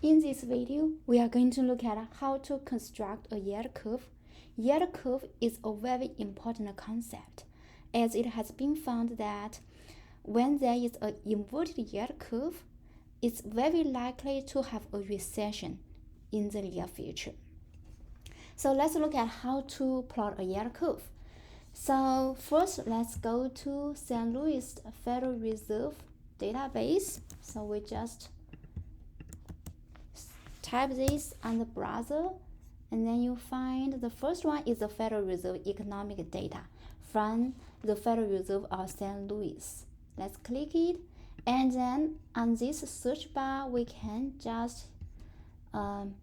In this video, we are going to look at how to construct a yield curve. Yield curve is a very important concept, as it has been found that when there is an inverted yield curve, it's very likely to have a recession in the near future. So let's look at how to plot a yield curve. So first, let's go to St. Louis Federal Reserve database. So we just type this on the browser, and then you find the first one is the Federal Reserve economic data from the Federal Reserve of St. Louis. Let's click it, and then on this search bar we can just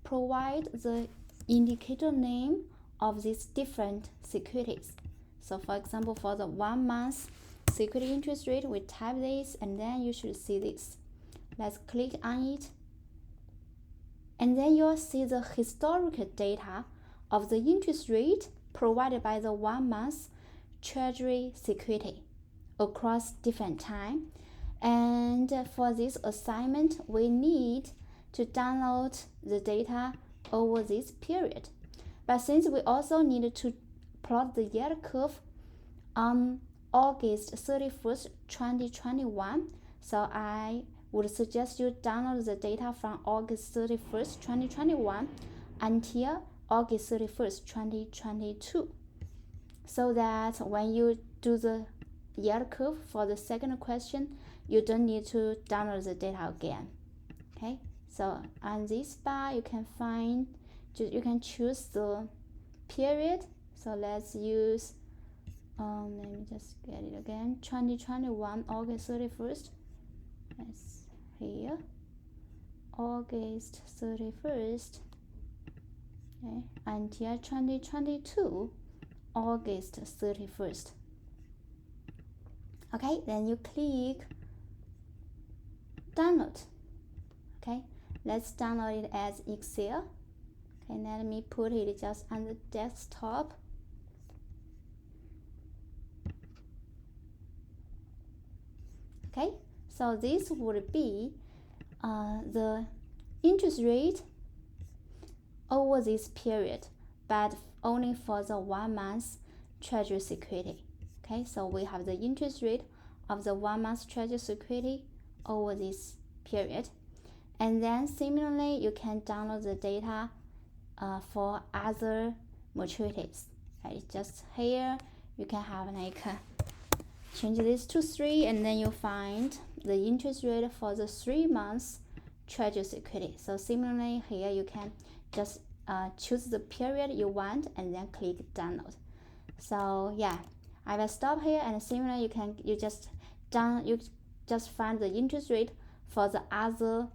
provide the indicator name of these different securities. So for example, for the 1 month security interest rate, we type this, and then you should see this. Let's click on it, and then you'll see the historical data of the interest rate provided by the 1 month treasury security across different time. And for this assignment, we need to download the data over this period. But since we also need to plot the yield curve on August 31st, 2021, so I would suggest you download the data from August 31st, 2021 until August 31st, 2022, so that when you do the yield curve for the second question, you don't need to download the data again. Okay, so on this bar you can find, you can choose the period. So let's use let me just get it again, 2021 August 31st. That's here, August 31st, okay, until 2022 August 31st. Okay, then you click download. Okay, let's download it as Excel. Okay, let me put it just on the desktop. Okay, so this would be the interest rate over this period, but only for the 1 month treasury security. Okay, so we have the interest rate of the 1 month treasury security over this period. And then similarly, you can download the data for other maturities. Okay, just here you can have like change this to 3, and then you find the interest rate for the 3 months treasury security. So similarly here you can just choose the period you want and then click download. So yeah, I will stop here, and similarly you just find the interest rate for the other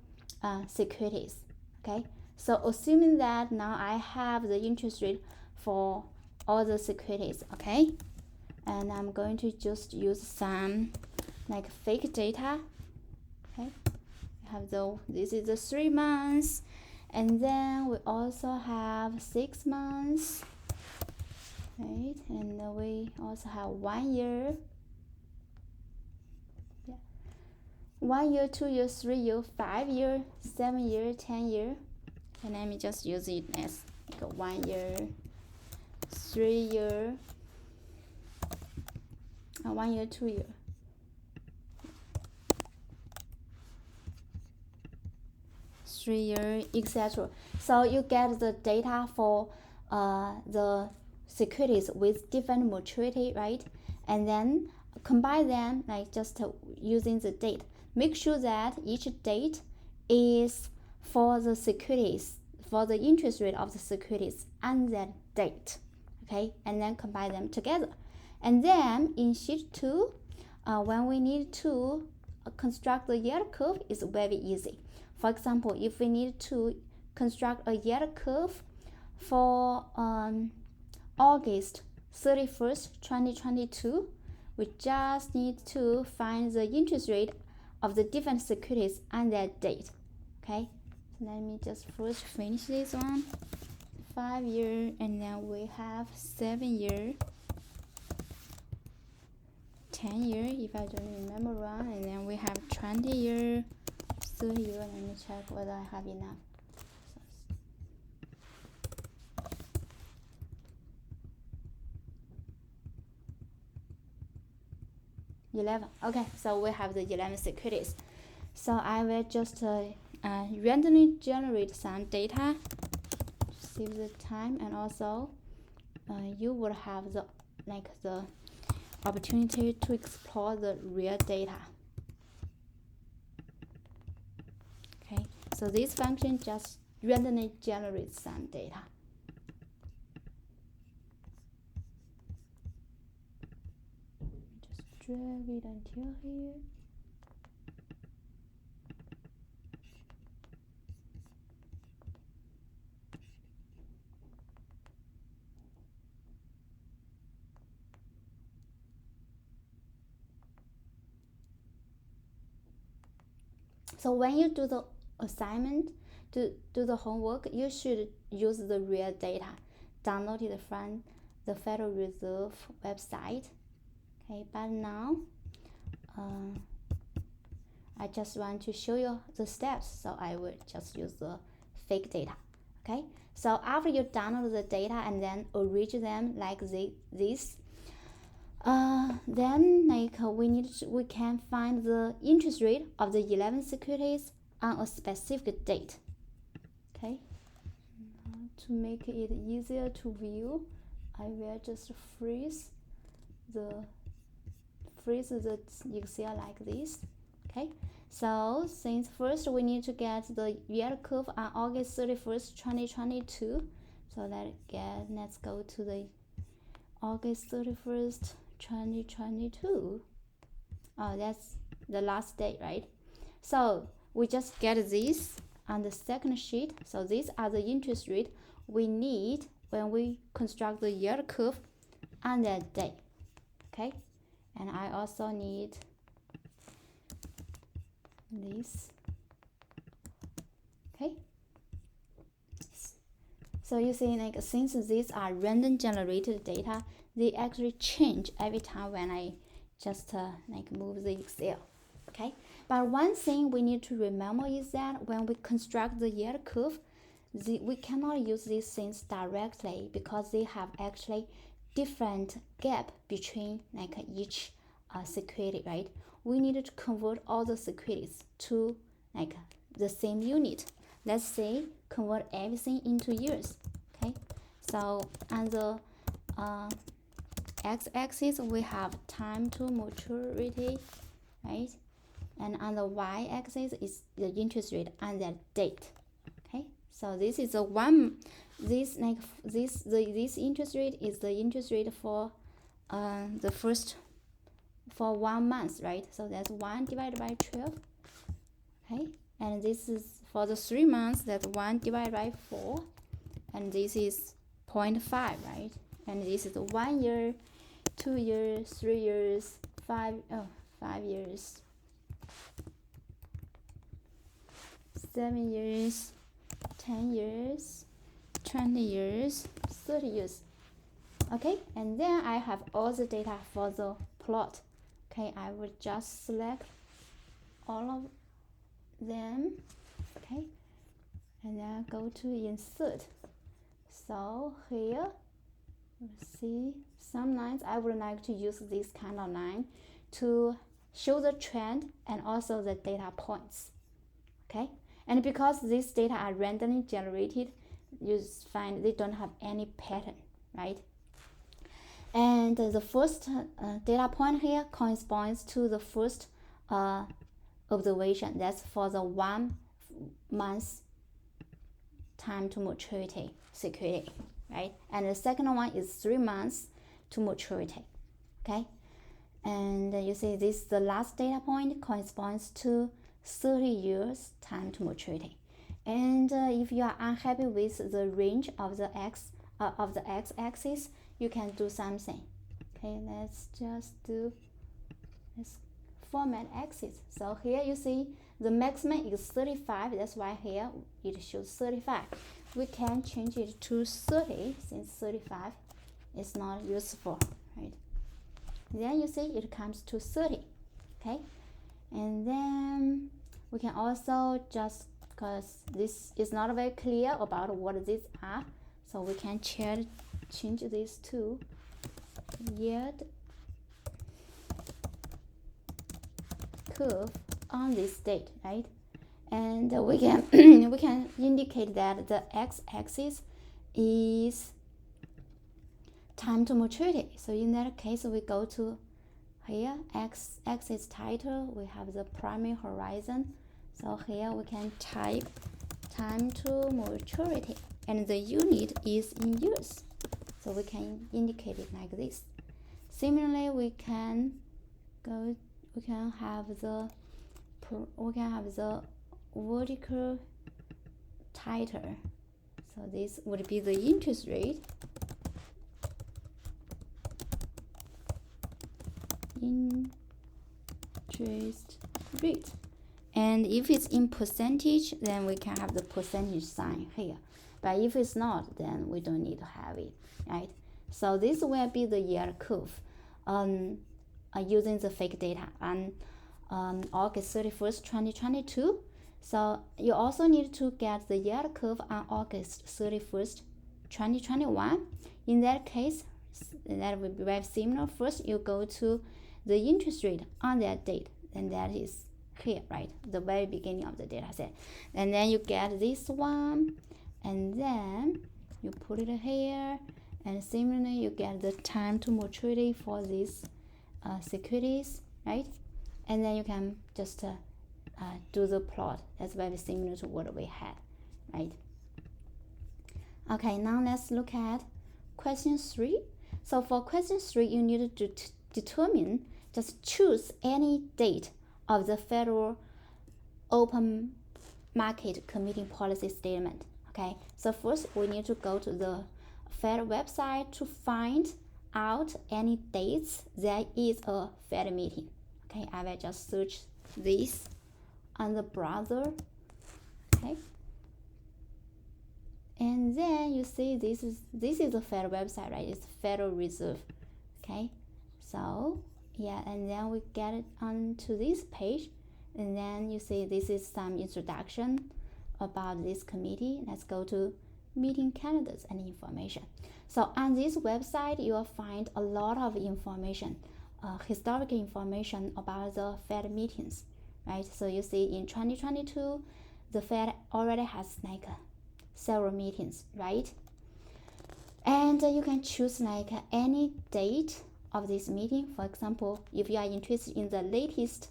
securities. Okay, so assuming that now I have the interest rate for all the securities. Okay, and I'm going to just use some like fake data. Okay, we have this is the 3 months, and then we also have 6 months, right? And we also have 1 year, 1 year, 2 year, 3 year, 5 year, 7 year, 10 year. And let me just use it as like a 1 year, 3 year, 1 year, 2 year. Year, etc. So you get the data for the securities with different maturity, right? And then combine them, like just using the date. Make sure that each date is for the securities, for the interest rate of the securities on that date. Okay, and then combine them together. And then in sheet 2, when we need to construct the yield curve, is very easy. For example, if we need to construct a yield curve for August 31st, 2022, we just need to find the interest rate of the different securities on that date. Okay, so let me just first finish this one. 5 year, and then we have 7 year, 10 year if I don't remember wrong, and then we have 20 year, 30 year. Let me check whether I have enough. 11. Okay, so we have the 11 securities. So I will just randomly generate some data, save the time, and also you will have the opportunity to explore the real data. Okay, so this function just randomly generates some data. Just drag it until here. So when you do the assignment, to do the homework, you should use the real data downloaded from the Federal Reserve website. Okay, but now I just want to show you the steps, so I will just use the fake data. Okay, so after you download the data and then arrange them like this, then we can find the interest rate of the 11 securities on a specific date. Okay, now to make it easier to view, I will just freeze the Excel like this. Okay, so since first we need to get the yield curve on August 31st, 2022. So let's go to the August 31st, 2022. Oh, that's the last date, right? So we just get this on the second sheet. So these are the interest rate we need when we construct the yield curve on that day. Okay, and I also need this. Okay, so you see, since these are random generated data, they actually change every time when I just move the Excel. Okay, but one thing we need to remember is that when we construct the yield curve, we cannot use these things directly because they have actually different gap between each security, right? We need to convert all the securities to the same unit. Let's say convert everything into years. Okay, so on the x-axis we have time to maturity, right? And on the y-axis is the interest rate on that date. Okay, so this is the one. This interest rate is the interest rate for the first for 1 month, right? So that's 1 divided by 12. Okay, and this is for the 3 months. That's 1 divided by 4, and this is 0.5, right? And this is 1 year, 2 years, 3 years, 5 years, 7 years, 10 years, 20 years, 30 years. Okay, and then I have all the data for the plot. Okay, I will just select all of them. Okay, and then go to insert. So here, let's see, some lines I would like to use this kind of line to show the trend and also the data points. Okay, and because these data are randomly generated, you find they don't have any pattern, right? And the first data point here corresponds to the first observation. That's for the 1 month time to maturity security, right? And the second one is 3 months to maturity. Okay, and you see this, the last data point corresponds to 30 years time to maturity. And if you are unhappy with the range of the x-axis, you can do something. Okay, let's format axis. So here you see the maximum is 35. That's why here it shows 35. We can change it to 30 since 35 is not useful, right? Then you see it comes to 30. Okay, and then we can also just, because this is not very clear about what these are, so we can change this to yield curve on this date, right? And we can we can indicate that the x-axis is time to maturity. So in that case, we go to here, x-axis title, we have the primary horizon. So here we can type time to maturity, and the unit is in years. So we can indicate it like this. Similarly, we can have the vertical title. So this would be the interest rate. And if it's in percentage, then we can have the percentage sign here. But if it's not, then we don't need to have it, right? So this will be the yield curve using the fake data on August 31st, 2022. So you also need to get the yield curve on August 31st, 2021. In that case, that will be very similar. First, you go to the interest rate on that date, and that is here, right? The very beginning of the data set. And then you get this one, and then you put it here, and similarly, you get the time to maturity for these securities, right? And then you can just do the plot. That's very similar to what we had, right? Okay, now let's look at question 3. So for question 3, you need to determine, just choose any date of the Federal Open Market Committee policy statement. Okay, so first we need to go to the Fed website to find out any dates there is a Fed meeting. Okay, I will just search this on the browser. Okay, and then you see this is the Fed website, right? It's Federal Reserve. Okay, so yeah, and then we get it onto this page, and then you see this is some introduction about this committee. Let's go to meeting candidates and information. So on this website, you will find a lot of information, historical information about the Fed meetings, right? So you see in 2022, the Fed already has like several meetings, right? And you can choose like any date of this meeting. For example, if you are interested in the latest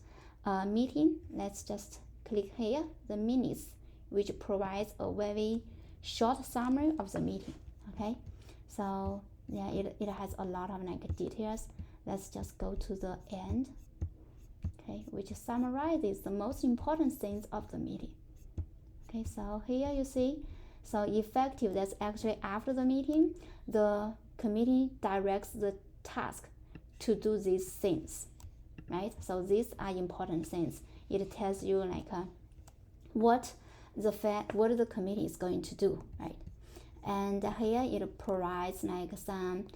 meeting, let's just click here, the minutes, which provides a very short summary of the meeting. Okay, so yeah, it has a lot of like details. Let's just go to the end, okay, which summarizes the most important things of the meeting. Okay, so here you see, so effective, that's actually after the meeting, the committee directs the task to do these things, right? So these are important things. It tells you like what the committee is going to do, right? And here it provides like some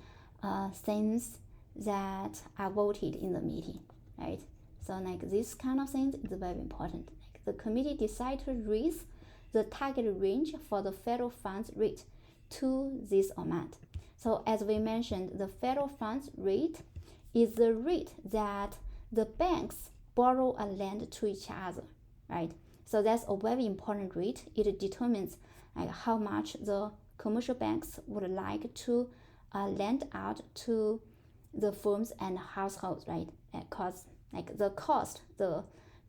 things that are voted in the meeting, right? So like this kind of things is very important. Like the committee decided to raise the target range for the federal funds rate to this amount. So as we mentioned, the federal funds rate is the rate that the banks borrow and lend to each other, right? So that's a very important rate. It determines like how much the commercial banks would like to lend out to the firms and households, right? Because like the cost the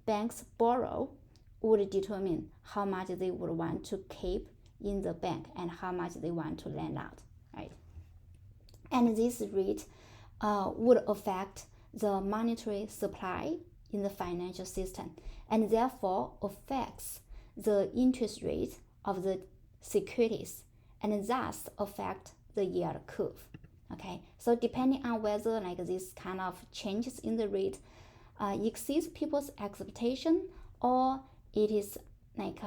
banks borrow would determine how much they would want to keep in the bank and how much they want to lend out, right? And this rate would affect the monetary supply in the financial system, and therefore affects the interest rate of the securities, and thus affect the yield curve. Okay, so depending on whether like this kind of changes in the rate exceeds people's expectation or it is like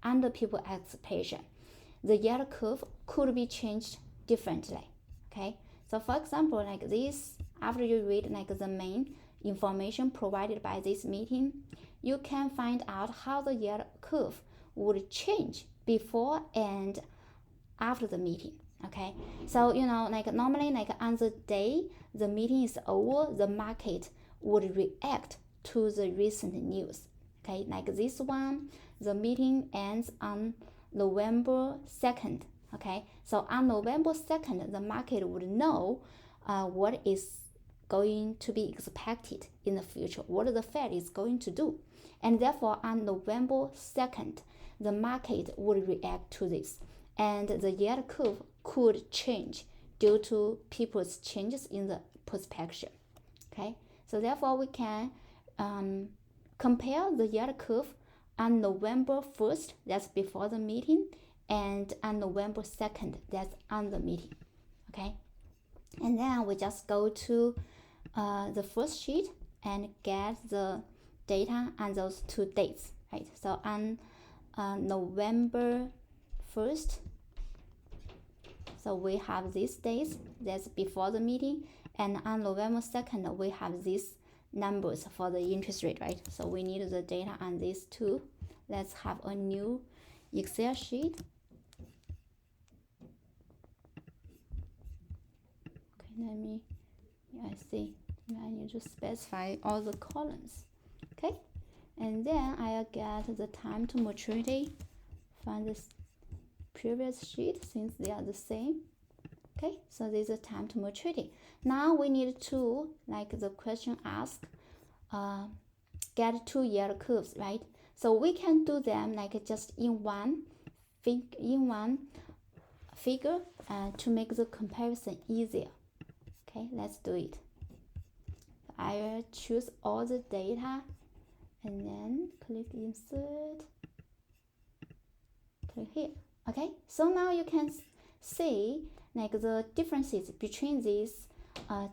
under people's expectation, the yield curve could be changed differently. Okay, so for example, like this, after you read like the main information provided by this meeting, you can find out how the yield curve would change before and after the meeting. Okay, so you know, like normally like on the day the meeting is over, the market would react to the recent news. Okay, like this one, the meeting ends on November 2nd. Okay, so on November 2nd, the market would know what is going to be expected in the future, what the Fed is going to do. And therefore, on November 2nd, the market would react to this. And the yield curve could change due to people's changes in the perspective. Okay, so therefore we can compare the yield curve on November 1st, that's before the meeting, and on November 2nd, that's on the meeting. Okay, and then we just go to the first sheet and get the data on those 2 dates, right? So on November 1st, so we have these days, that's before the meeting, and on November 2nd, we have these numbers for the interest rate, right? So we need the data on these 2. Let's have a new Excel sheet. Okay, I see. I need to specify all the columns. Okay, and then I'll get the time to maturity from this previous sheet since they are the same. Okay, so this is time to maturity. Now we need to, like the question asked, get 2 yield curves, right? So we can do them like just in one figure to make the comparison easier. Okay, let's do it. I will choose all the data and then click insert, click here. Okay, so now you can see like the differences between these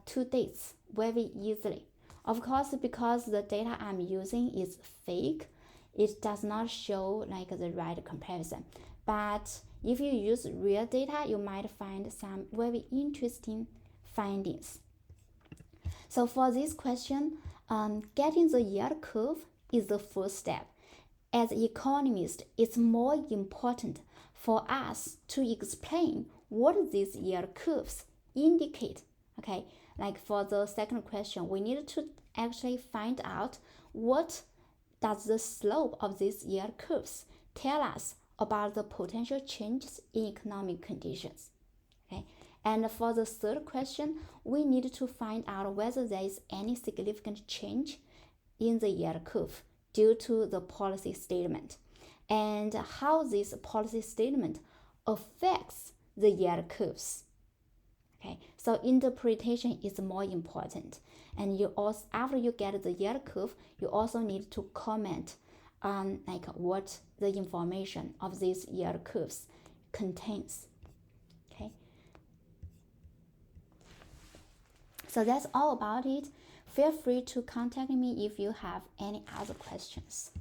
2 dates very easily. Of course, because the data I'm using is fake, it does not show like the right comparison. But if you use real data, you might find some very interesting findings. So for this question, getting the yield curve is the first step. As economists, it's more important for us to explain what these yield curves indicate. Okay, like for the second question, we need to actually find out what does the slope of these yield curves tell us about the potential changes in economic conditions. Okay, and for the third question, we need to find out whether there is any significant change in the yield curve due to the policy statement, and how this policy statement affects the yield curves. Okay, so interpretation is more important, and you also, after you get the yield curve, you also need to comment on like what the information of these yield curves contains. Okay, so that's all about it. Feel free to contact me if you have any other questions.